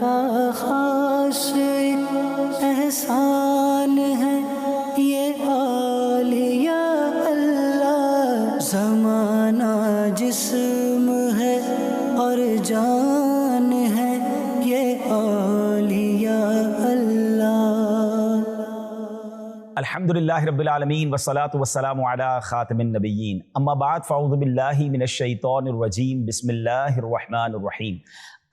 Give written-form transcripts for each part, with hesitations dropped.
کا خاص احسان ہے یہ اولیاء اللہ، زمانہ جسم ہے اور جان ہے یہ اولیاء اللہ۔ الحمدللہ رب العالمین والصلاة والسلام علی خاتم النبیین، اما بعد فاعوذ باللہ من الشیطان الرجیم، بسم اللہ الرحمن الرحیم۔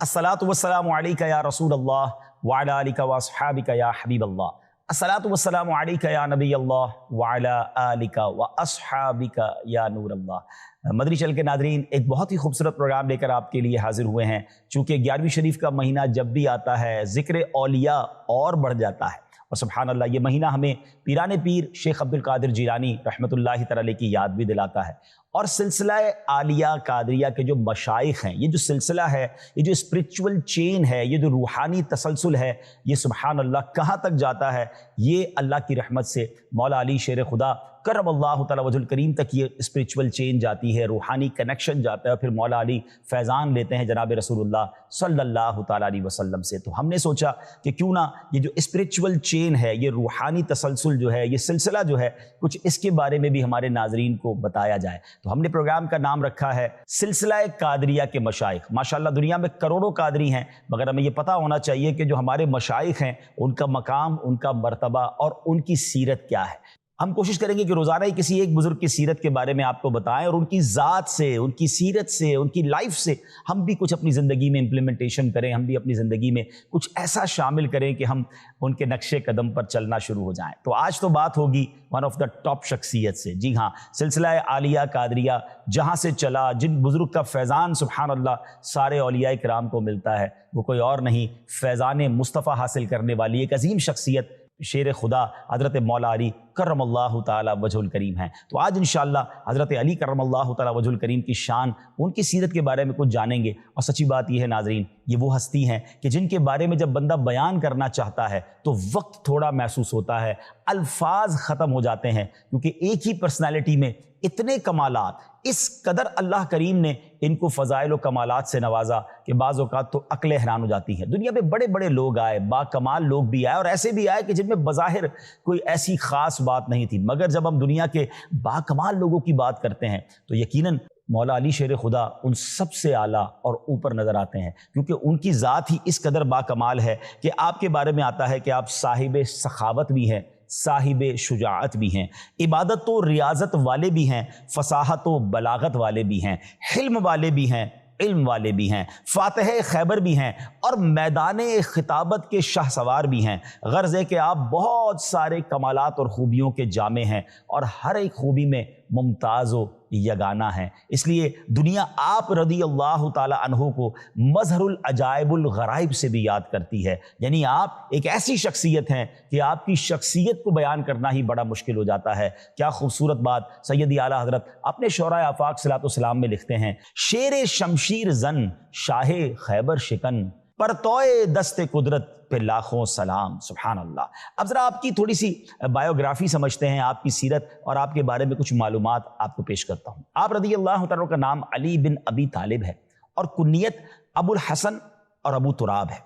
الصلاة والسلام علیک یا رسول اللہ وعلی آلک واصحابک یا حبیب اللہ، الصلاة والسلام علیک یا نبی اللہ وعلی آلک واصحابک یا نور اللہ۔ مدنی چینل کے ناظرین، ایک بہت ہی خوبصورت پروگرام لے کر آپ کے لیے حاضر ہوئے ہیں۔ چونکہ 11ویں شریف کا مہینہ جب بھی آتا ہے ذکر اولیاء اور بڑھ جاتا ہے، اور سبحان اللہ یہ مہینہ ہمیں پیران پیر شیخ عبد القادر جیلانی رحمۃ اللہ تعالی کی یاد بھی دلاتا ہے، اور سلسلہ عالیہ قادریہ کے جو مشائخ ہیں، یہ جو سلسلہ ہے، یہ جو اسپرچول چین ہے، یہ جو روحانی تسلسل ہے، یہ سبحان اللہ کہاں تک جاتا ہے، یہ اللہ کی رحمت سے مولا علی شیر خدا کرم اللہ تعالی وجہ الکریم تک یہ اسپرچول چین جاتی ہے، روحانی کنیکشن جاتا ہے، اور پھر مولا علی فیضان لیتے ہیں جناب رسول اللہ صلی اللہ تعالی علیہ وسلم سے۔ تو ہم نے سوچا کہ کیوں نہ یہ جو اسپرچول چین ہے، یہ روحانی تسلسل جو ہے، یہ سلسلہ جو ہے، کچھ اس کے بارے میں بھی ہمارے ناظرین کو بتایا جائے۔ تو ہم نے پروگرام کا نام رکھا ہے سلسلہ قادریہ کے مشائخ۔ ماشاءاللہ دنیا میں کروڑوں قادری ہیں، مگر ہمیں یہ پتہ ہونا چاہیے کہ جو ہمارے مشائخ ہیں ان کا مقام، ان کا مرتبہ اور ان کی سیرت کیا ہے۔ ہم کوشش کریں گے کہ روزانہ ہی کسی ایک بزرگ کی سیرت کے بارے میں آپ کو بتائیں، اور ان کی ذات سے، ان کی سیرت سے، ان کی لائف سے ہم بھی کچھ اپنی زندگی میں امپلیمنٹیشن کریں، ہم بھی اپنی زندگی میں کچھ ایسا شامل کریں کہ ہم ان کے نقش قدم پر چلنا شروع ہو جائیں۔ تو آج تو بات ہوگی ون آف دا ٹاپ شخصیت سے۔ جی ہاں، سلسلہ عالیہ قادریہ جہاں سے چلا، جن بزرگ کا فیضان سبحان اللہ سارے اولیاء کرام کو ملتا ہے، وہ کوئی اور نہیں، فیضان مصطفیٰ حاصل کرنے والی ایک عظیم شخصیت شیر خدا حضرت مولا علی کرم اللہ تعالی وجہ الکریم ہیں۔ تو آج انشاءاللہ حضرت علی کرم اللہ تعالی وجہ الکریم کی شان، ان کی سیرت کے بارے میں کچھ جانیں گے۔ اور سچی بات یہ ہے ناظرین، یہ وہ ہستی ہیں کہ جن کے بارے میں جب بندہ بیان کرنا چاہتا ہے تو وقت تھوڑا محسوس ہوتا ہے، الفاظ ختم ہو جاتے ہیں، کیونکہ ایک ہی پرسنالٹی میں اتنے کمالات، اس قدر اللہ کریم نے ان کو فضائل و کمالات سے نوازا کہ بعض اوقات تو عقل حیران ہو جاتی ہے۔ دنیا میں بڑے بڑے لوگ آئے، با کمال لوگ بھی آئے، اور ایسے بھی آئے کہ جن میں بظاہر کوئی ایسی خاص بات نہیں تھی، مگر جب ہم دنیا کے با کمال لوگوں کی بات کرتے ہیں تو یقیناً مولا علی شیر خدا ان سب سے اعلیٰ اور اوپر نظر آتے ہیں، کیونکہ ان کی ذات ہی اس قدر با کمال ہے کہ آپ کے بارے میں آتا ہے کہ آپ صاحب سخاوت بھی ہیں، صاحب شجاعت بھی ہیں، عبادت و ریاضت والے بھی ہیں، فصاحت و بلاغت والے بھی ہیں، حلم والے بھی ہیں، علم والے بھی ہیں، فاتح خیبر بھی ہیں، اور میدان خطابت کے شاہ سوار بھی ہیں۔ غرض ہے کہ آپ بہت سارے کمالات اور خوبیوں کے جامع ہیں، اور ہر ایک خوبی میں ممتاز و یگانہ ہیں۔ اس لیے دنیا آپ رضی اللہ تعالی عنہ کو مظہر العجائب الغرائب سے بھی یاد کرتی ہے، یعنی آپ ایک ایسی شخصیت ہیں کہ آپ کی شخصیت کو بیان کرنا ہی بڑا مشکل ہو جاتا ہے۔ کیا خوبصورت بات سیدی اعلیٰ حضرت اپنے شعراء آفاق صلاۃ والسلام میں لکھتے ہیں: شیر شمشیر زن شاہ خیبر شکن، پرتوئے دست قدرت پہ لاکھوں سلام۔ سبحان اللہ۔ اب ذرا آپ کی تھوڑی سی بایوگرافی سمجھتے ہیں، آپ کی سیرت اور آپ کے بارے میں کچھ معلومات آپ کو پیش کرتا ہوں۔ آپ رضی اللہ تعالیٰ کا نام علی بن ابی طالب ہے، اور کنیت ابو الحسن اور ابو تراب ہے۔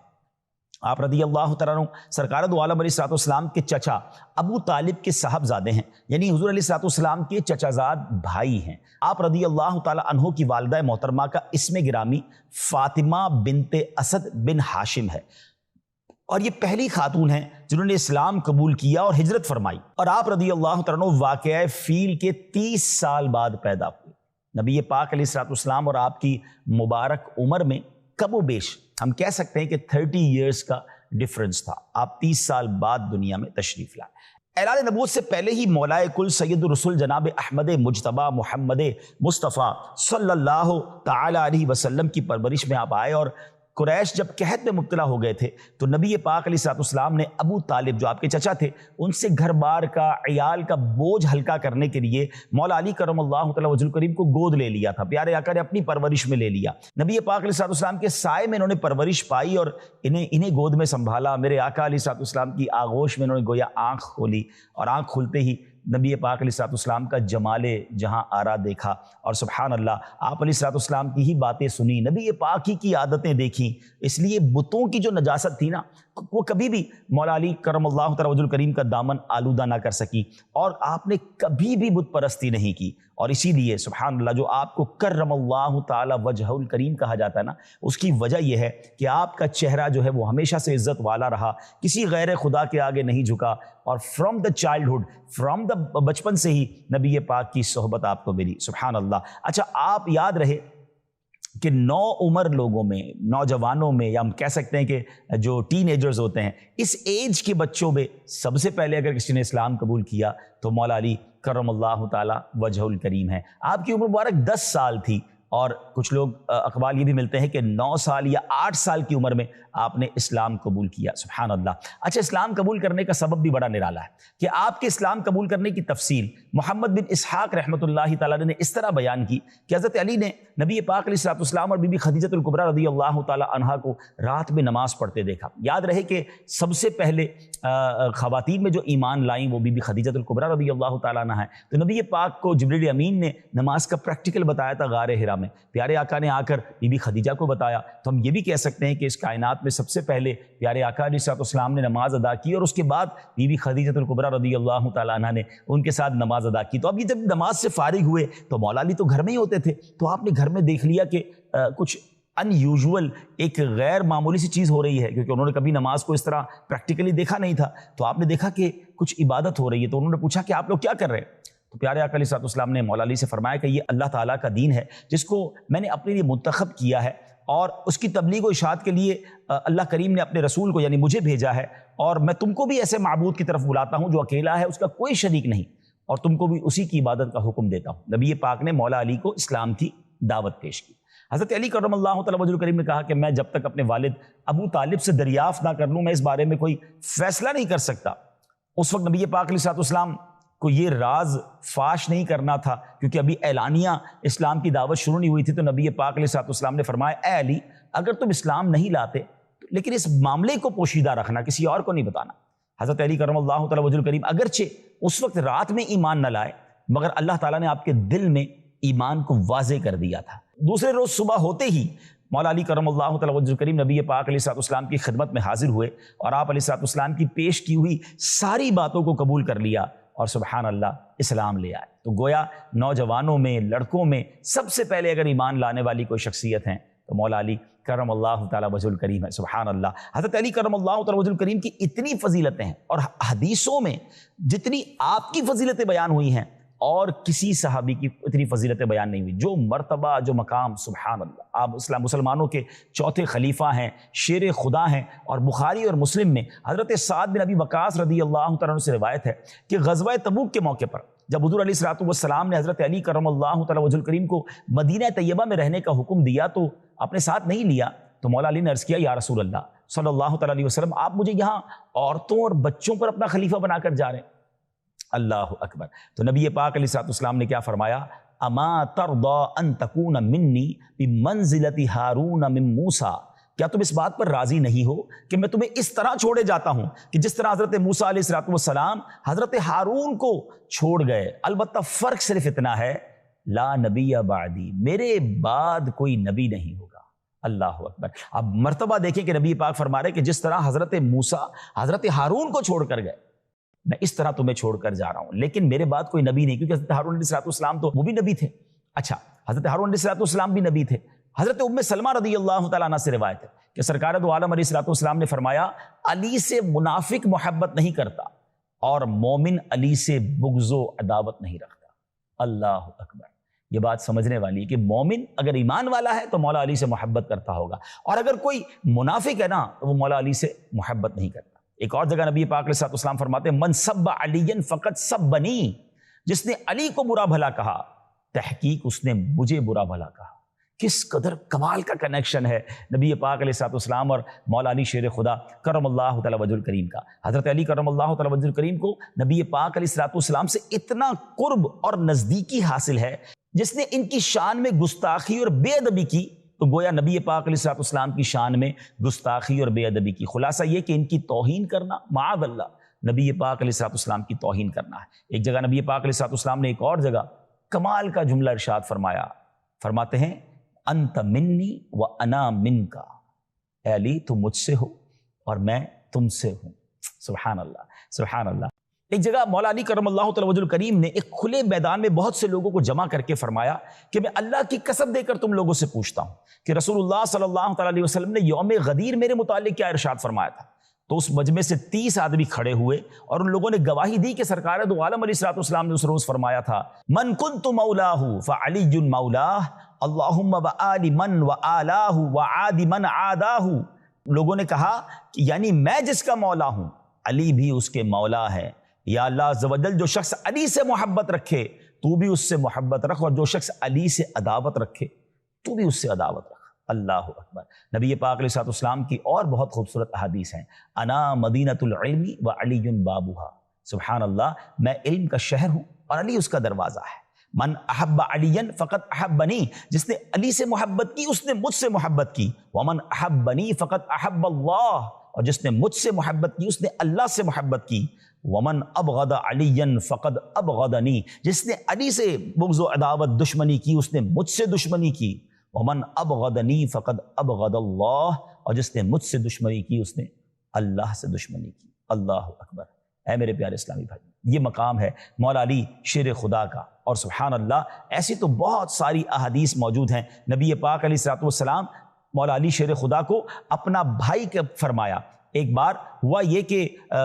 آپ رضی اللہ تعالیٰ سرکار دو عالم علیہ الصلوۃ والسلام کے چچا ابو طالب کے صاحبزادے ہیں، یعنی حضور علیہ الصلوۃ والسلام کے چچا زاد بھائی ہیں۔ آپ رضی اللہ تعالیٰ عنہ کی والدہ محترمہ کا اسم گرامی فاطمہ بنت اسد بن ہاشم ہے، اور یہ پہلی خاتون ہیں جنہوں نے اسلام قبول کیا اور ہجرت فرمائی، اور آپ رضی اللہ تعالیٰ واقعہ فیل کے 30 سال بعد پیدا ہوئے۔ نبی پاک علیہ الصلوۃ والسلام اور آپ کی مبارک عمر میں کم و بیش ہم کہہ سکتے ہیں کہ 30 ایئرز کا ڈفرنس تھا۔ آپ 30 سال بعد دنیا میں تشریف لائے۔ اعلان نبوت سے پہلے ہی مولا کل سید الرسول جناب احمد مجتبیٰ محمد مصطفیٰ صلی اللہ تعالی علیہ وسلم کی پرورش میں آپ آئے، اور قریش جب قحط میں مبتلا ہو گئے تھے تو نبی پاک علیہ الصلوۃ والسلام نے ابو طالب جو آپ کے چچا تھے ان سے گھر بار کا، عیال کا بوجھ ہلکا کرنے کے لیے مولا علی کرم اللہ تعالی وجہ الکریم کو گود لے لیا تھا، پیارے آقا نے اپنی پرورش میں لے لیا۔ نبی پاک علیہ الصلوۃ والسلام کے سائے میں انہوں نے پرورش پائی اور انہیں گود میں سنبھالا۔ میرے آقا علیہ الصلوۃ والسلام کی آغوش میں انہوں نے گویا آنکھ کھولی، اور آنکھ کھلتے ہی نبی پاک علیہ السلام کا جمال جہاں آرا دیکھا، اور سبحان اللہ آپ علیہ السلام کی ہی باتیں سنی، نبی پاک ہی کی عادتیں دیکھیں، اس لیے بتوں کی جو نجاست تھی نا وہ کبھی بھی مولا علی کرم اللہ تعالی وجہ الکریم کا دامن آلودہ نہ کر سکی، اور آپ نے کبھی بھی بت پرستی نہیں کی، اور اسی لیے سبحان اللہ جو آپ کو کرم اللہ تعالی وجہ الکریم کہا جاتا ہے نا، اس کی وجہ یہ ہے کہ آپ کا چہرہ جو ہے وہ ہمیشہ سے عزت والا رہا، کسی غیر خدا کے آگے نہیں جھکا، اور from the childhood, from the بچپن سے ہی نبی پاک کی صحبت آپ کو ملی، سبحان اللہ۔ اچھا آپ یاد رہے کہ نو عمر لوگوں میں، نوجوانوں میں، یا ہم کہہ سکتے ہیں کہ جو ٹین ایجرز ہوتے ہیں، اس ایج کے بچوں میں سب سے پہلے اگر کسی نے اسلام قبول کیا تو مولا علی کرم اللہ تعالی وجہ الکریم ہے۔ آپ کی عمر مبارک 10 سال تھی، اور کچھ لوگ اقوال یہ بھی ملتے ہیں کہ 9 سال یا 8 سال کی عمر میں آپ نے اسلام قبول کیا، سبحان اللہ۔ اچھا اسلام قبول کرنے کا سبب بھی بڑا نرالا ہے کہ آپ کے اسلام قبول کرنے کی تفصیل محمد بن اسحاق رحمۃ اللہ تعالیٰ نے اس طرح بیان کی کہ حضرت علی نے نبی پاک علیہ السلام اور بی بی خدیجہ الکبریٰ رضی اللہ تعالیٰ عنہا کو رات میں نماز پڑھتے دیکھا۔ یاد رہے کہ سب سے پہلے خواتین میں جو ایمان لائیں وہ بی بی خدیجہ الکبریٰ رضی اللہ تعالیٰ عنہا ہیں، تو نبی پاک کو جبریل امین نے نماز کا پریکٹیکل بتایا تھا غار حرا میں، پیارے آقا نے آ کر بی بی خدیجہ کو بتایا، تو ہم یہ بھی کہہ سکتے ہیں کہ اس کائنات میں سب سے پہلے پیارے آقا علیہ السلام نے نماز ادا کی، اور اس کے بعد بی بی خدیجہ الکبریٰ رضی اللہ تعالیٰ عنہا نے ان کے ساتھ نماز ادا کی۔ تو اب یہ جب نماز سے فارغ ہوئے تو مولا علی تو گھر میں ہی ہوتے تھے، تو آپ نے گھر میں دیکھ لیا کہ کچھ ان یوزول، ایک غیر معمولی سی چیز ہو رہی ہے، کیونکہ انہوں نے کبھی نماز کو اس طرح پریکٹیکلی دیکھا نہیں تھا، تو آپ نے دیکھا کہ کچھ عبادت ہو رہی ہے، تو انہوں نے پوچھا کہ آپ لوگ کیا کر رہے ہیں؟ تو پیارے آقا علیہ السلام نے مولا علی سے فرمایا کہ یہ اللہ تعالیٰ کا دین ہے جس کو میں نے اپنے لیے منتخب کیا ہے، اور اس کی تبلیغ و اشاعت کے لیے اللہ کریم نے اپنے رسول کو یعنی مجھے بھیجا ہے، اور میں تم کو بھی ایسے معبود کی طرف بلاتا ہوں جو اکیلا ہے، اس کا کوئی شریک نہیں، اور تم کو بھی اسی کی عبادت کا حکم دیتا ہوں۔ نبی پاک نے مولا علی کو اسلام کی دعوت پیش کی۔ حضرت علی کرم اللہ تعالی وجہ الکریم نے کہا کہ میں جب تک اپنے والد ابو طالب سے دریافت نہ کر لوں میں اس بارے میں کوئی فیصلہ نہیں کر سکتا۔ اس وقت نبی پاک علیہ السلام کو یہ راز فاش نہیں کرنا تھا، کیونکہ ابھی اعلانیہ اسلام کی دعوت شروع نہیں ہوئی تھی، تو نبی پاک علیہ السلام نے فرمایا اے علی اگر تم اسلام نہیں لاتے لیکن اس معاملے کو پوشیدہ رکھنا، کسی اور کو نہیں بتانا۔ حضرت علی کرم اللہ تعالی وجہ الکریم اگرچہ اس وقت رات میں ایمان نہ لائے، مگر اللہ تعالیٰ نے آپ کے دل میں ایمان کو واضح کر دیا تھا۔ دوسرے روز صبح ہوتے ہی مولا علی کرم اللہ تعالی وجہ الکریم نبی پاک علیہ السلام کی خدمت میں حاضر ہوئے، اور آپ علیہ السلام کی پیش کی ہوئی ساری باتوں کو قبول کر لیا، اور سبحان اللہ اسلام لے آئے۔ تو گویا نوجوانوں میں، لڑکوں میں سب سے پہلے اگر ایمان لانے والی کوئی شخصیت ہیں تو مولا علی کرم اللہ تعالی وجہ الکریم ہے، سبحان اللہ۔ حضرت علی کرم اللہ تعالی وجہ الکریم کی اتنی فضیلتیں ہیں، اور حدیثوں میں جتنی آپ کی فضیلتیں بیان ہوئی ہیں اور کسی صحابی کی اتنی فضیلتیں بیان نہیں ہوئی، جو مرتبہ، جو مقام، سبحان اللہ۔ آپ مسلمانوں کے چوتھے خلیفہ ہیں، شیر خدا ہیں، اور بخاری اور مسلم میں حضرت سعد بن ابی وقاص رضی اللہ تعالیٰ عنہ سے روایت ہے کہ غزوہ تبوک کے موقع پر جب حضور علیہ السلام نے حضرت علی کرم اللہ تعالی وجہ الکریم کو مدینہ طیبہ میں رہنے کا حکم دیا تو اپنے ساتھ نہیں لیا، تو مولا علی نے عرض کیا یا رسول اللہ صلی اللہ تعالی علیہ وسلم آپ مجھے یہاں عورتوں اور بچوں پر اپنا خلیفہ بنا کر جا رہے ہیں؟ اللہ اکبر۔ تو نبی پاک علیہ السلام نے کیا فرمایا؟ اما ترضى ان تكون منی بمنزلۃ ہارون من موسیٰ، کیا تم اس بات پر راضی نہیں ہو کہ میں تمہیں اس طرح چھوڑے جاتا ہوں کہ جس طرح حضرت موسیٰ علیہ السلام حضرت ہارون کو چھوڑ گئے؟ البتہ فرق صرف اتنا ہے لا نبی بعدی، میرے بعد کوئی نبی نہیں ہوگا۔ اللہ اکبر۔ اب مرتبہ دیکھیں کہ نبی پاک فرما رہے کہ جس طرح حضرت موسیٰ حضرت ہارون کو چھوڑ کر گئے، میں اس طرح تمہیں چھوڑ کر جا رہا ہوں، لیکن میرے بعد کوئی نبی نہیں، کیونکہ حضرت ہارون علیہ السلام تو وہ بھی نبی تھے۔ اچھا حضرت ہارون علیہ السلام بھی نبی تھے۔ حضرت ام سلمہ رضی اللہ تعالیٰ عنہ سے روایت ہے کہ سرکار دو عالم علیہ السلام نے فرمایا علی سے منافق محبت نہیں کرتا اور مومن علی سے بغض و عداوت نہیں رکھتا۔ اللہ اکبر۔ یہ بات سمجھنے والی ہے کہ مومن اگر ایمان والا ہے تو مولا علی سے محبت کرتا ہوگا، اور اگر کوئی منافق ہے نا تو وہ مولا علی سے محبت نہیں کرتا۔ ایک اور جگہ نبی پاک علیہ السلام فرماتے ہیں من سب علی فقط سبنی، جس نے علی کو برا بھلا کہا تحقیق اس نے مجھے برا بھلا کہا۔ کس قدر کمال کا کنیکشن ہے نبی پاک علیہ السلام اور مولا علی شیر خدا کرم اللہ تعالی وجہ الکریم کا۔ حضرت علی کرم اللہ تعالی وجہ الکریم کو نبی پاک علیہ السلام سے اتنا قرب اور نزدیکی حاصل ہے، جس نے ان کی شان میں گستاخی اور بے ادبی کی تو گویا نبی پاک علیہ السلام کی شان میں گستاخی اور بے ادبی کی۔ خلاصہ یہ کہ ان کی توہین کرنا معاذ اللہ نبی پاک علیہ الصلوۃ والسلام کی توہین کرنا ہے۔ ایک جگہ نبی پاک علیہ الصلوۃ والسلام نے ایک اور جگہ کمال کا جملہ ارشاد فرمایا، فرماتے ہیں انت منی و انا منکا، اے علی تم مجھ سے ہو اور میں تم سے ہوں۔ سبحان اللہ، سبحان اللہ۔ ایک جگہ مولا علی کرم اللہ تعالی وجہ الکریم نے ایک کھلے میدان میں بہت سے لوگوں کو جمع کر کے فرمایا کہ میں اللہ کی قسم دے کر تم لوگوں سے پوچھتا ہوں کہ رسول اللہ صلی اللہ تعالی علیہ وسلم نے یوم غدیر میرے متعلق کیا ارشاد فرمایا تھا۔ تو اس مجمع سے 30 آدمی کھڑے ہوئے اور ان لوگوں نے گواہی دی کہ سرکار دو عالم علیہ الصلوۃ والسلام نے اس روز فرمایا تھا من کنت مولاہ فعلی مولاہ اللہم وآل من وآلاہ وعاد من عاداہ۔ لوگوں نے کہا کہ یعنی میں جس کا مولا ہوں علی بھی اس کے مولا ہے، یا اللہ عز و جل جو شخص علی سے محبت رکھے تو بھی اس سے محبت رکھ، اور جو شخص علی سے عداوت رکھے تو بھی اس سے عداوت رکھ۔ اللہ اکبر۔ نبی پاک علیہ الصلوۃ والسلام کی اور بہت خوبصورت احادیث ہیں، انا مدینۃ العلم و علی بابھا۔ سبحان اللہ، میں علم کا شہر ہوں اور علی اس کا دروازہ ہے۔ من احب علی فقط احبنی، جس نے علی سے محبت کی اس نے مجھ سے محبت کی۔ ومن احبنی فقط احب اللہ، اور جس نے مجھ سے محبت کی اس نے اللہ سے محبت کی۔ ومن ابغض علی فقد ابغضنی، جس نے علی سے بغض و عداوت دشمنی کی اس نے مجھ سے دشمنی کی۔ ومن ابغضنی فقد ابغض اللہ، اور جس نے مجھ سے دشمنی کی اس نے اللہ سے دشمنی کی۔ اللہ اکبر۔ اے میرے پیارے اسلامی بھائی، یہ مقام ہے مولا علی شیر خدا کا، اور سبحان اللہ ایسی تو بہت ساری احادیث موجود ہیں۔ نبی پاک علیہ الصلوۃ والسلام مولا علی شیر خدا کو اپنا بھائی کے فرمایا۔ ایک بار ہوا یہ کہ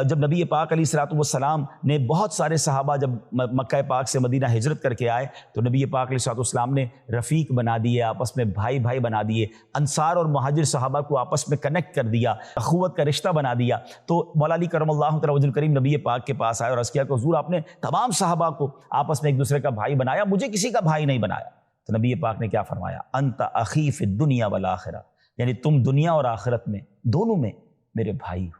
جب نبی پاک علیہ الصلوۃ والسلام نے بہت سارے صحابہ جب مکہ پاک سے مدینہ ہجرت کر کے آئے تو نبی پاک علیہ الصلوۃ والسلام نے رفیق بنا دیے، آپس میں بھائی بھائی بنا دیے، انصار اور مہاجر صحابہ کو آپس میں کنیکٹ کر دیا، اخوت کا رشتہ بنا دیا۔ تو مولا علی کرم اللہ تعالی وجہ الکریم نبی پاک کے پاس آئے اور عرض کیا کہ حضور آپ نے تمام صحابہ کو آپس میں ایک دوسرے کا بھائی بنایا، مجھے کسی کا بھائی نہیں بنایا۔ تو نبی پاک نے کیا فرمایا؟ انت اخی فی الدنیا والآخرہ، یعنی تم دنیا اور آخرت میں دونوں میں میرے بھائی ہو۔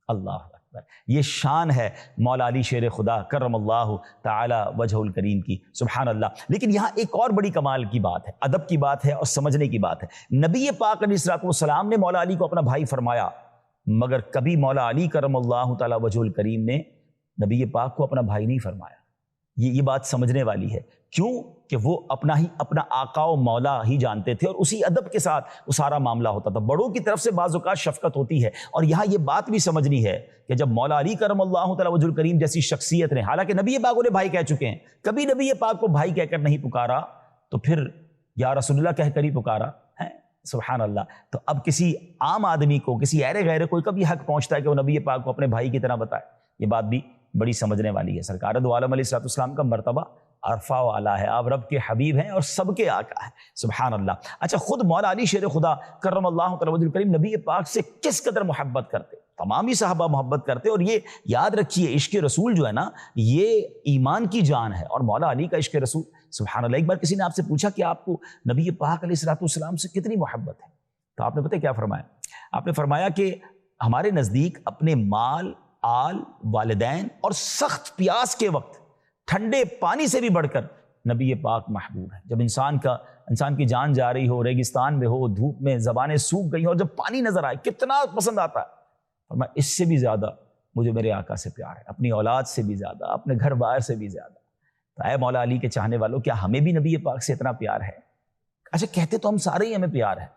اللہ اکبر۔ یہ شان ہے مولا علی شیر خدا کرم اللہ تعالی وجہ الکریم کی، سبحان اللہ۔ لیکن یہاں ایک اور بڑی کمال کی بات ہے، ادب کی بات ہے اور سمجھنے کی بات ہے۔ نبی پاک علیہ الصلوۃ والسلام نے مولا علی کو اپنا بھائی فرمایا، مگر کبھی مولا علی کرم اللہ تعالی وجہ الکریم نے نبی پاک کو اپنا بھائی نہیں فرمایا۔ یہ بات سمجھنے والی ہے، کیوں کہ وہ اپنا آقا و مولا ہی جانتے تھے، اور اسی ادب کے ساتھ وہ سارا معاملہ ہوتا تھا۔ بڑوں کی طرف سے بعض اوقات شفقت ہوتی ہے، اور یہاں یہ بات بھی سمجھنی ہے کہ جب مولا علی کرم اللہ تعالی وجہ الکریم جیسی شخصیت نے، حالانکہ نبی پاک انہیں بھائی کہہ چکے ہیں، کبھی نبی پاک کو بھائی کہہ کر نہیں پکارا، تو پھر یا رسول اللہ کہہ کر ہی پکارا ہے۔ سبحان اللہ۔ تو اب کسی عام آدمی کو، کسی ایرے غیرے کو کبھی حق پہنچتا ہے کہ وہ نبی پاک کو اپنے بھائی کی طرح بتائے؟ یہ بات بھی بڑی سمجھنے والی ہے۔ سرکار دو عالم علیہ الصلوۃ والسلام کا مرتبہ عرفہ و اعلیٰ ہے، آپ رب کے حبیب ہیں اور سب کے آقا ہیں، سبحان اللہ۔ اچھا، خود مولا علی شیر خدا کرم اللہ تعالی وجہ الکریم نبی پاک سے کس قدر محبت کرتے، تمام ہی صحابہ محبت کرتے، اور یہ یاد رکھیے عشق رسول جو ہے نا، یہ ایمان کی جان ہے، اور مولا علی کا عشق رسول، سبحان اللہ۔ ایک بار کسی نے آپ سے پوچھا کہ آپ کو نبی پاک علیہ الصلوۃ والسلام سے کتنی محبت ہے، تو آپ نے پتہ کیا فرمایا؟ آپ نے فرمایا کہ ہمارے نزدیک اپنے مال، آل، والدین اور سخت پیاس کے وقت ٹھنڈے پانی سے بھی بڑھ کر نبی پاک محبوب ہے۔ جب انسان کی جان جا رہی ہو، ریگستان میں ہو، دھوپ میں زبانیں سوکھ گئی ہوں، اور جب پانی نظر آئے کتنا پسند آتا ہے، اور میں اس سے بھی زیادہ مجھے میرے آقا سے پیار ہے، اپنی اولاد سے بھی زیادہ، اپنے گھر بار سے بھی زیادہ۔ تو اے مولا علی کے چاہنے والوں، کیا ہمیں بھی نبی پاک سے اتنا پیار ہے؟ اچھا، کہتے تو ہم سارے ہی ہمیں پیار ہے،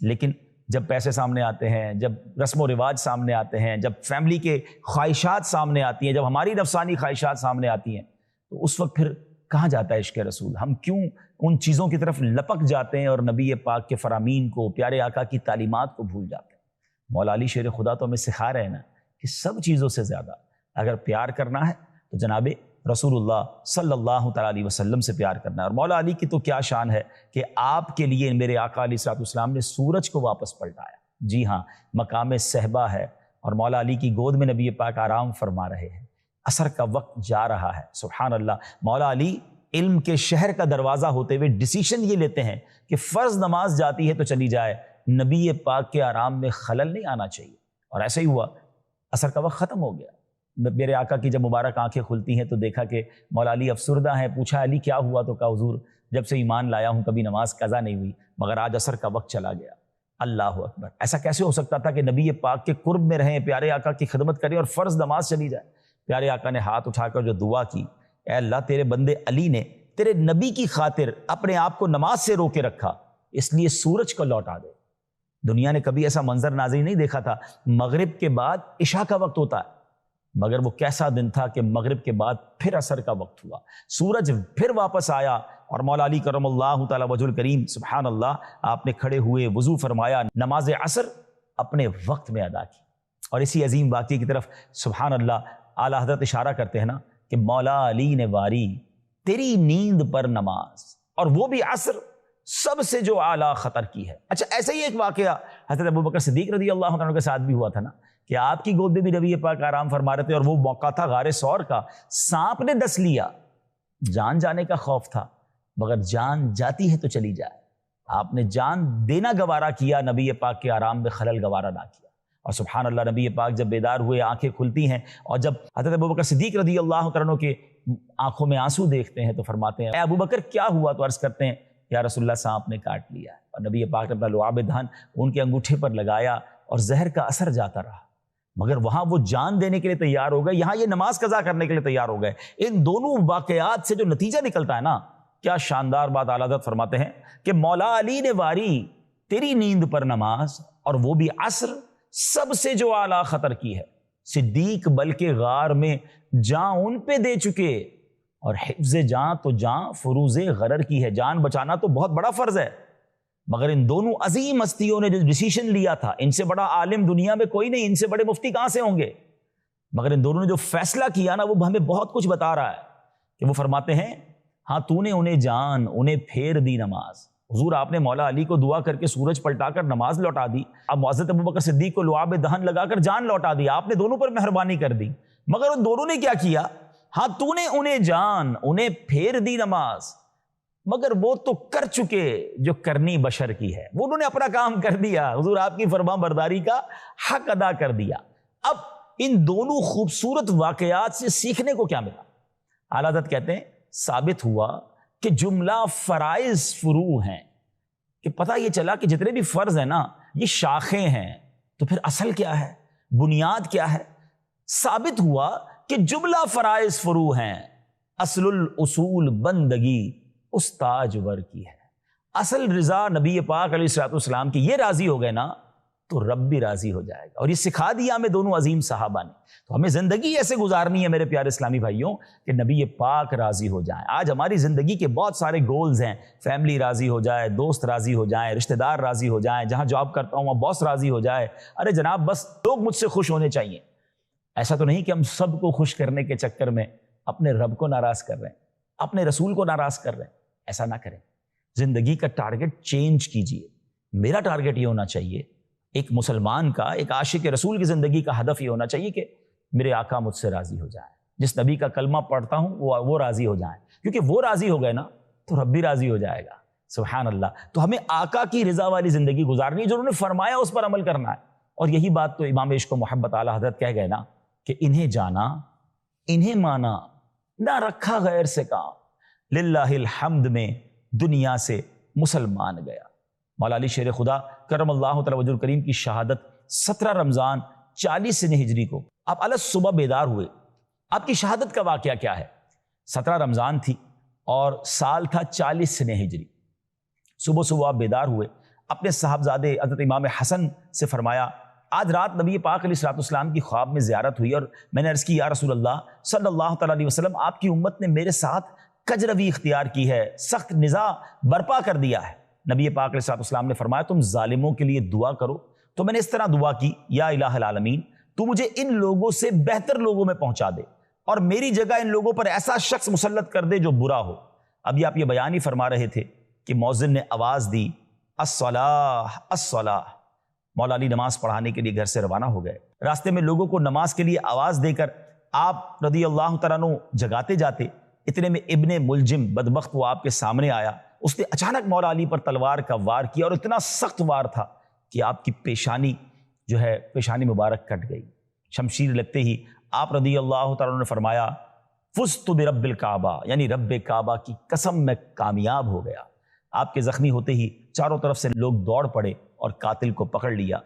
لیکن جب پیسے سامنے آتے ہیں، جب رسم و رواج سامنے آتے ہیں، جب فیملی کے خواہشات سامنے آتی ہیں، جب ہماری نفسانی خواہشات سامنے آتی ہیں، تو اس وقت پھر کہاں جاتا ہے عشق رسول؟ ہم کیوں ان چیزوں کی طرف لپک جاتے ہیں اور نبی پاک کے فرامین کو، پیارے آقا کی تعلیمات کو بھول جاتے ہیں؟ مولا علی شیر خدا تو ہمیں سکھا رہے ہیں نا کہ سب چیزوں سے زیادہ اگر پیار کرنا ہے تو جناب رسول اللہ صلی اللہ تعالیٰ علیہ وسلم سے پیار کرنا ہے۔ اور مولا علی کی تو کیا شان ہے کہ آپ کے لیے میرے آقا علیہ الصلوۃ والسلام نے سورج کو واپس پلٹایا۔ جی ہاں، مقام صحبہ ہے، اور مولا علی کی گود میں نبی پاک آرام فرما رہے ہیں، عصر کا وقت جا رہا ہے، سبحان اللہ۔ مولا علی علم کے شہر کا دروازہ ہوتے ہوئے ڈیسیشن یہ لیتے ہیں کہ فرض نماز جاتی ہے تو چلی جائے، نبی پاک کے آرام میں خلل نہیں آنا چاہیے، اور ایسا ہی ہوا، عصر کا وقت ختم ہو گیا۔ میرے آقا کی جب مبارک آنکھیں کھلتی ہیں تو دیکھا کہ مولا علی افسردہ ہیں، پوچھا علی کیا ہوا؟ تو کہا حضور جب سے ایمان لایا ہوں کبھی نماز قضا نہیں ہوئی، مگر آج عصر کا وقت چلا گیا۔ اللہ اکبر۔ ایسا کیسے ہو سکتا تھا کہ نبی پاک کے قرب میں رہیں، پیارے آقا کی خدمت کریں اور فرض نماز چلی جائے؟ پیارے آقا نے ہاتھ اٹھا کر جو دعا کی، اے اللہ تیرے بندے علی نے تیرے نبی کی خاطر اپنے آپ کو نماز سے روکے رکھا، اس لیے سورج کو لوٹا دے۔ دنیا نے کبھی ایسا منظر ناظرین نہیں دیکھا تھا، مغرب کے بعد عشاء کا وقت ہوتا ہے، مگر وہ کیسا دن تھا کہ مغرب کے بعد پھر عصر کا وقت ہوا، سورج پھر واپس آیا، اور مولا علی کرم اللہ تعالی وجہ الکریم سبحان اللہ آپ نے کھڑے ہوئے وضو فرمایا، نماز عصر اپنے وقت میں ادا کی۔ اور اسی عظیم واقعے کی طرف سبحان اللہ اعلیٰ حضرت اشارہ کرتے ہیں نا کہ مولا علی نے واری تیری نیند پر نماز، اور وہ بھی عصر سب سے جو اعلیٰ خطر کی ہے۔ اچھا ایسا ہی ایک واقعہ حضرت ابوبکر صدیق رضی اللہ عنہ کے ساتھ بھی ہوا تھا نا، کہ آپ کی گود میں بھی نبی پاک آرام فرما رہے تھے، اور وہ موقع تھا غار ثور کا، سانپ نے ڈس لیا، جان جانے کا خوف تھا، مگر جان جاتی ہے تو چلی جائے، آپ نے جان دینا گوارا کیا، نبی پاک کے آرام میں خلل گوارا نہ کیا۔ اور سبحان اللہ نبی پاک جب بیدار ہوئے، آنکھیں کھلتی ہیں، اور جب حضرت ابوبکر صدیق رضی اللہ عنہ کے آنکھوں میں آنسو دیکھتے ہیں تو فرماتے ہیں اے ابوبکر کیا ہوا؟ تو عرض کرتے ہیں یا رسول اللہ سانپ نے کاٹ لیا، اور نبی پاک نے اپنا لعاب دہن ان کے انگوٹھے پر لگایا اور زہر کا اثر جاتا رہا، مگر وہاں وہ جان دینے کے لیے تیار ہو گئے، یہاں یہ نماز قضا کرنے کے لیے تیار ہو گئے۔ ان دونوں واقعات سے جو نتیجہ نکلتا ہے نا، کیا شاندار بات اعلیٰ حضرت فرماتے ہیں کہ مولا علی نے واری تیری نیند پر نماز، اور وہ بھی عصر سب سے جو اعلیٰ خطر کی ہے، صدیق بلکہ غار میں جان ان پہ دے چکے، اور حفظ جان تو جان فروز غرر کی ہے، جان بچانا تو بہت بڑا فرض ہے، مگر ان دونوں عظیم ہستیوں نے جو ڈیسیشن لیا تھا، ان سے بڑا عالم دنیا میں کوئی نہیں، ان سے بڑے مفتی کہاں سے ہوں گے، مگر ان دونوں نے جو فیصلہ کیا نا وہ ہمیں بہت کچھ بتا رہا ہے، کہ وہ فرماتے ہیں ہاں تو نے انہیں جان، انہیں پھیر دی نماز۔ حضور آپ نے مولا علی کو دعا کر کے سورج پلٹا کر نماز لوٹا دی، اب حضرت ابوبکر صدیق کو لعاب دہن لگا کر جان لوٹا دی، آپ نے دونوں پر مہربانی کر دی، مگر ان دونوں نے کیا کیا؟ ہاں تو نے انہیں جان، انہیں پھیر دی نماز، مگر وہ تو کر چکے جو کرنی بشر کی ہے، وہ انہوں نے اپنا کام کر دیا، حضور آپ کی فرمان برداری کا حق ادا کر دیا۔ اب ان دونوں خوبصورت واقعات سے سیکھنے کو کیا ملا؟ اعلیٰ حضرت کہتے ہیں ثابت ہوا کہ جملہ فرائض فروع ہیں، کہ پتہ یہ چلا کہ جتنے بھی فرض ہیں نا یہ شاخیں ہیں، تو پھر اصل کیا ہے، بنیاد کیا ہے؟ ثابت ہوا کہ جملہ فرائض فروع ہیں، اصل الاصول بندگی استاج ور کی ہے، اصل رضا نبی پاک علیہ الصلوۃ والسلام کی، یہ راضی ہو گئے نا تو رب بھی راضی ہو جائے گا، اور یہ سکھا دیا ہمیں دونوں عظیم صحابہ نے۔ تو ہمیں زندگی ایسے گزارنی ہے میرے پیارے اسلامی بھائیوں کہ نبی پاک راضی ہو جائیں۔ آج ہماری زندگی کے بہت سارے گولز ہیں، فیملی راضی ہو جائے، دوست راضی ہو جائیں، رشتہ دار راضی ہو جائیں، جہاں جاب کرتا ہوں وہاں باس راضی ہو جائے، ارے جناب بس لوگ مجھ سے خوش ہونے چاہیے۔ ایسا تو نہیں کہ ہم سب کو خوش کرنے کے چکر میں اپنے رب کو ناراض کر رہے ہیں، اپنے رسول کو ناراض کر رہے ہیں، ایسا نہ کریں۔ زندگی کا ٹارگٹ چینج کیجئے۔ میرا ٹارگٹ یہ ہونا چاہیے، ایک مسلمان کا، ایک عاشق رسول کی زندگی کا ہدف یہ ہونا چاہیے کہ میرے آقا مجھ سے راضی ہو جائیں، جس نبی کا کلمہ پڑھتا ہوں وہ راضی ہو جائیں، کیونکہ وہ راضی ہو گئے نا تو رب بھی راضی ہو جائے گا۔ سبحان اللہ۔ تو ہمیں آقا کی رضا والی زندگی گزارنی ہے، جو انہوں نے فرمایا اس پر عمل کرنا ہے، اور یہی بات تو امام عشق و محبت اعلیٰ حضرت کہہ گئے نا کہ انہیں جانا، انہیں مانا، نہ رکھا غیر سے کام، للہ الحمد میں دنیا سے مسلمان گیا۔ مولا علی شیر خدا کرم اللہ تعالی وجہ الکریم کی شہادت 17 رمضان 40 سنہ ہجری کو آپ الگ صبح بیدار ہوئے۔ آپ کی شہادت کا واقعہ کیا ہے؟ 17 رمضان تھی اور سال تھا 40 سنہ ہجری۔ صبح صبح آپ بیدار ہوئے، اپنے صاحبزادے حضرت امام حسن سے فرمایا آج رات نبی پاک علیہ الصلوۃ والسلام کی خواب میں زیارت ہوئی، اور میں نے عرض کی یا رسول اللہ صلی اللہ تعالیٰ علیہ وسلم آپ کی امت نے میرے ساتھ کجروی اختیار کی ہے، سخت نزاع برپا کر دیا ہے۔ نبی پاک علیہ الصلوۃ والسلام نے فرمایا تم ظالموں کے لیے دعا کرو۔ تو میں نے اس طرح دعا کی یا الہ العالمین تو مجھے ان لوگوں سے بہتر لوگوں میں پہنچا دے، اور میری جگہ ان لوگوں پر ایسا شخص مسلط کر دے جو برا ہو۔ ابھی آپ یہ بیان ہی فرما رہے تھے کہ مؤذن نے آواز دی الصلاۃ الصلاۃ، مولا علی نماز پڑھانے کے لیے گھر سے روانہ ہو گئے۔ راستے میں لوگوں کو نماز کے لیے آواز دے کر آپ رضی اللہ تعالیٰ عنہ جگاتے جاتے، اتنے میں ابن ملجم بدبخت وہ آپ کے سامنے آیا، اس نے اچانک مولا علی پر تلوار کا وار کیا، اور اتنا سخت وار تھا کہ آپ کی پیشانی مبارک کٹ گئی۔ شمشیر لگتے ہی آپ رضی اللہ تعالیٰ عنہ نے فرمایا فزت برب الکعبہ، یعنی رب کعبہ کی قسم میں کامیاب ہو گیا۔ آپ کے زخمی ہوتے ہی چاروں طرف سے لوگ دوڑ پڑے اور قاتل کو پکڑ لیا۔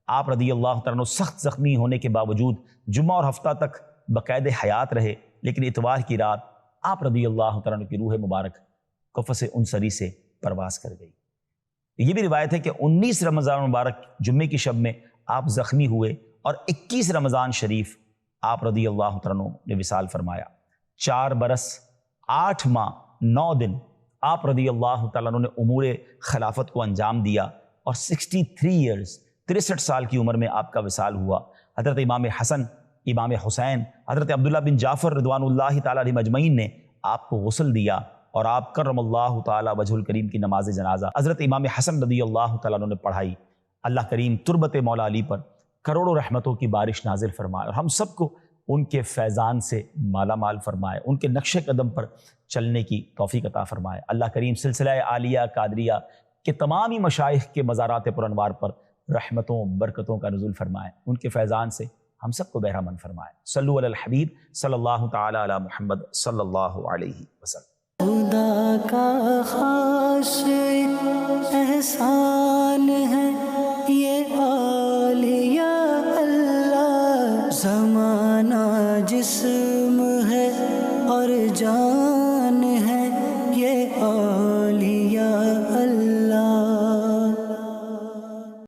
آپ رضی اللہ تعالیٰ عنہ سخت زخمی ہونے کے باوجود جمعہ اور ہفتہ تک بقید حیات رہے، لیکن اتوار کی رات آپ رضی اللہ تعالیٰ عنہ کی روح مبارک قفص انصری سے پرواز کر گئی۔ یہ بھی روایت ہے کہ 19 رمضان مبارک جمعے کی شب میں آپ زخمی ہوئے اور 21 رمضان شریف آپ رضی اللہ تعالیٰ عنہ نے وصال فرمایا۔ 4 برس 8 ماہ 9 دن آپ رضی اللہ تعالیٰ عنہ نے امور خلافت کو انجام دیا اور 63 ایئرز 63 سال کی عمر میں آپ کا وصال ہوا۔ حضرت امام حسن، امام حسین، حضرت عبداللہ بن جعفر رضوان اللہ تعالیٰ علیہ مجمعین نے آپ کو غسل دیا اور آپ کرم اللہ تعالیٰ وجہ الکریم کی نماز جنازہ حضرت امام حسن رضی اللہ تعالیٰ عنہ نے پڑھائی۔ اللہ کریم تربت مولا علی پر کروڑوں رحمتوں کی بارش نازل فرمائے اور ہم سب کو ان کے فیضان سے مالا مال فرمائے، ان کے نقش قدم پر چلنے کی توفیق عطا فرمائے۔ اللہ کریم سلسلہ عالیہ قادریہ کے تمام ہی مشائخ کے مزارات پر انوار پر رحمتوں برکتوں کا نزول فرمائے، ان کے فیضان سے ہم سب کو بہرہ مند فرمائے۔ صلو علی الحبیب صلی اللہ تعالی علی محمد صلی اللہ علیہ وسلم۔ خدا کا خاص احسان ہے یہ اولیاء اللہ، زمانہ جسم ہے اور جان